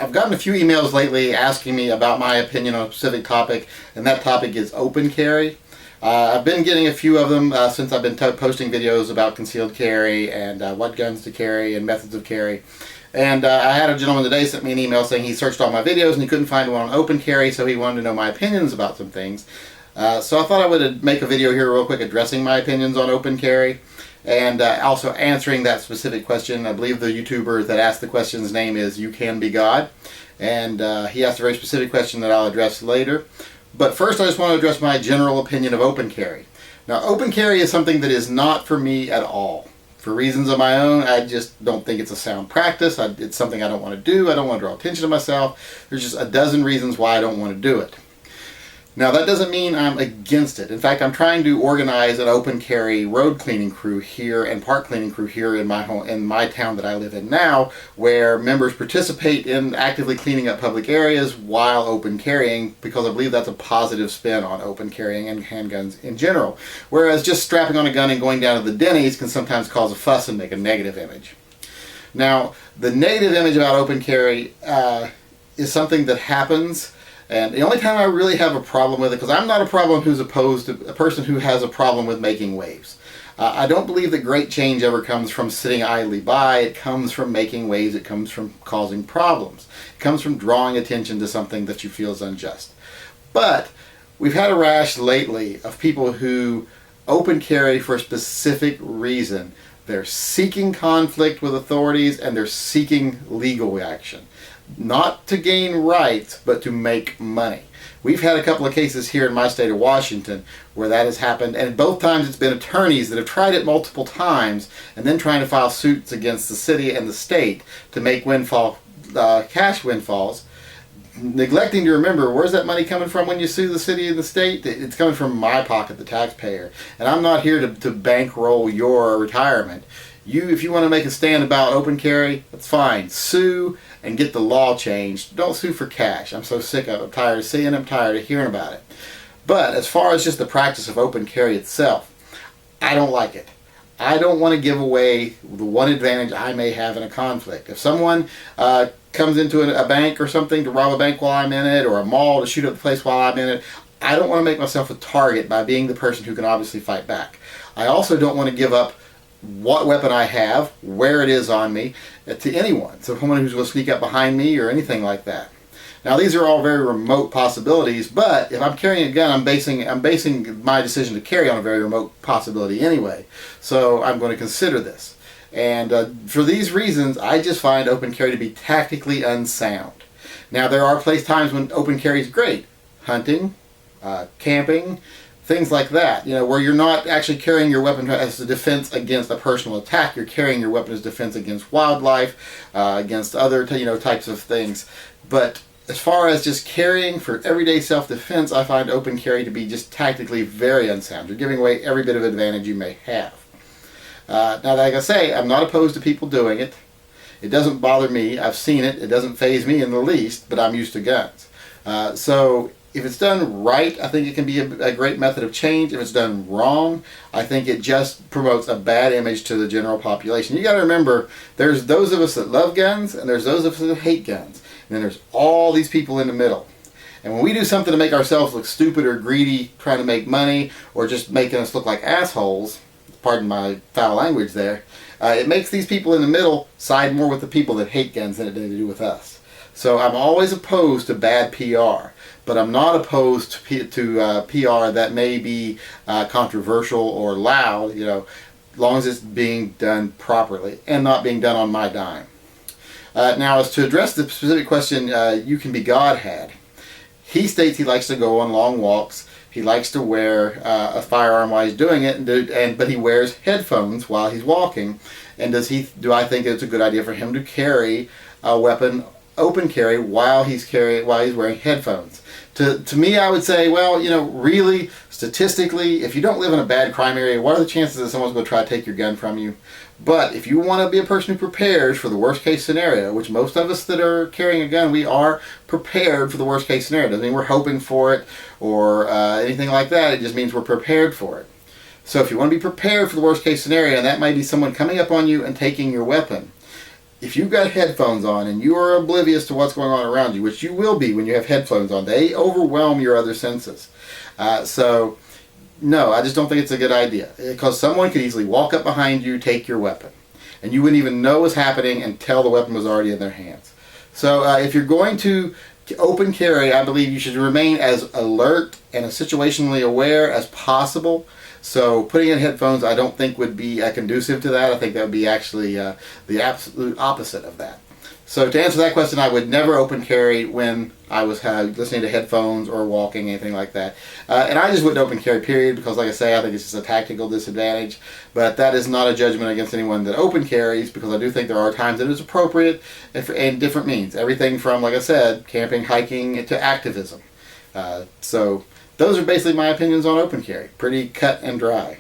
I've gotten a few emails lately asking me about my opinion on a specific topic, and that topic is open carry. I've been getting a few of them since I've been posting videos about concealed carry and what guns to carry and methods of carry. And I had a gentleman today sent me an email saying he searched all my videos and he couldn't find one on open carry, so he wanted to know my opinions about some things. So I thought I would make a video here real quick addressing my opinions on open carry and also answering that specific question. I believe the YouTuber that asked the question's name is You Can Be God, and he asked a very specific question that I'll address later. But first I just want to address my general opinion of open carry. Now, open carry is something that is not for me at all. For reasons of my own, I just don't think it's a sound practice. It's something I don't want to do. I don't want to draw attention to myself. There's just a dozen reasons why I don't want to do it. Now, that doesn't mean I'm against it. In fact, I'm trying to organize an open carry road cleaning crew here and park cleaning crew here in my town that I live in now, where members participate in actively cleaning up public areas while open carrying, because I believe that's a positive spin on open carrying and handguns in general. Whereas just strapping on a gun and going down to the Denny's can sometimes cause a fuss and make a negative image. Now, the negative image about open carry is something that happens. And the only time I really have a problem with it, because I'm not a problem who's opposed to a person who has a problem with making waves. I don't believe that great change ever comes from sitting idly by. It comes from making waves. It comes from causing problems. It comes from drawing attention to something that you feel is unjust. But we've had a rash lately of people who open carry for a specific reason. They're seeking conflict with authorities and they're seeking legal action. Not to gain rights, but to make money. We've had a couple of cases here in my state of Washington where that has happened, and both times it's been attorneys that have tried it multiple times and then trying to file suits against the city and the state to make cash windfalls, neglecting to remember, where's that money coming from when you sue the city and the state? It's coming from my pocket, the taxpayer. And I'm not here to bankroll your retirement. If you want to make a stand about open carry, that's fine. Sue and get the law changed. Don't sue for cash. I'm so sick of it. I'm tired of seeing it. I'm tired of hearing about it. But as far as just the practice of open carry itself, I don't like it. I don't want to give away the one advantage I may have in a conflict. If someone comes into a bank or something to rob a bank while I'm in it, or a mall to shoot up the place while I'm in it, I don't want to make myself a target by being the person who can obviously fight back. I also don't want to give up what weapon I have, where it is on me, to anyone. So someone who's going to sneak up behind me or anything like that. Now, these are all very remote possibilities, but if I'm carrying a gun, I'm basing my decision to carry on a very remote possibility anyway. So I'm going to consider this. And for these reasons, I just find open carry to be tactically unsound. Now, there are times when open carry is great. Hunting, camping, things like that, where you're not actually carrying your weapon as a defense against a personal attack. You're carrying your weapon as defense against wildlife, against other types of things. But as far as just carrying for everyday self-defense, I find open carry to be just tactically very unsound. You're giving away every bit of advantage you may have. Now, like I say, I'm not opposed to people doing it. It doesn't bother me. I've seen it. It doesn't faze me in the least, but I'm used to guns. So if it's done right, I think it can be a great method of change. If it's done wrong, I think it just promotes a bad image to the general population. You got to remember, there's those of us that love guns, and there's those of us that hate guns. And then there's all these people in the middle. And when we do something to make ourselves look stupid or greedy, trying to make money, or just making us look like assholes, pardon my foul language there, it makes these people in the middle side more with the people that hate guns than it did to do with us. So I'm always opposed to bad PR. But I'm not opposed to PR that may be controversial or loud, as long as it's being done properly and not being done on my dime. Now, as to address the specific question You Can Be God had, he states he likes to go on long walks. He likes to wear a firearm while he's doing it, but he wears headphones while he's walking. And do I think it's a good idea for him to carry a weapon open carry while he's wearing headphones? To me, I would say, well, really, statistically, if you don't live in a bad crime area, what are the chances that someone's going to try to take your gun from you? But if you want to be a person who prepares for the worst case scenario, which most of us that are carrying a gun, we are prepared for the worst case scenario. Doesn't mean we're hoping for it or anything like that. It just means we're prepared for it. So if you want to be prepared for the worst case scenario, and that might be someone coming up on you and taking your weapon, if you've got headphones on and you are oblivious to what's going on around you, which you will be when you have headphones on, they overwhelm your other senses. So, no, I just don't think it's a good idea, because someone could easily walk up behind you, take your weapon, and you wouldn't even know what's happening until the weapon was already in their hands. So if you're going to open carry, I believe you should remain as alert and as situationally aware as possible. So putting in headphones, I don't think would be conducive to that. I think that would be actually the absolute opposite of that. So to answer that question, I would never open carry when I was listening to headphones or walking, anything like that. And I just wouldn't open carry, period, because like I say, I think it's just a tactical disadvantage. But that is not a judgment against anyone that open carries, because I do think there are times that it's appropriate in different means. Everything from, like I said, camping, hiking, to activism. So those are basically my opinions on open carry. Pretty cut and dry.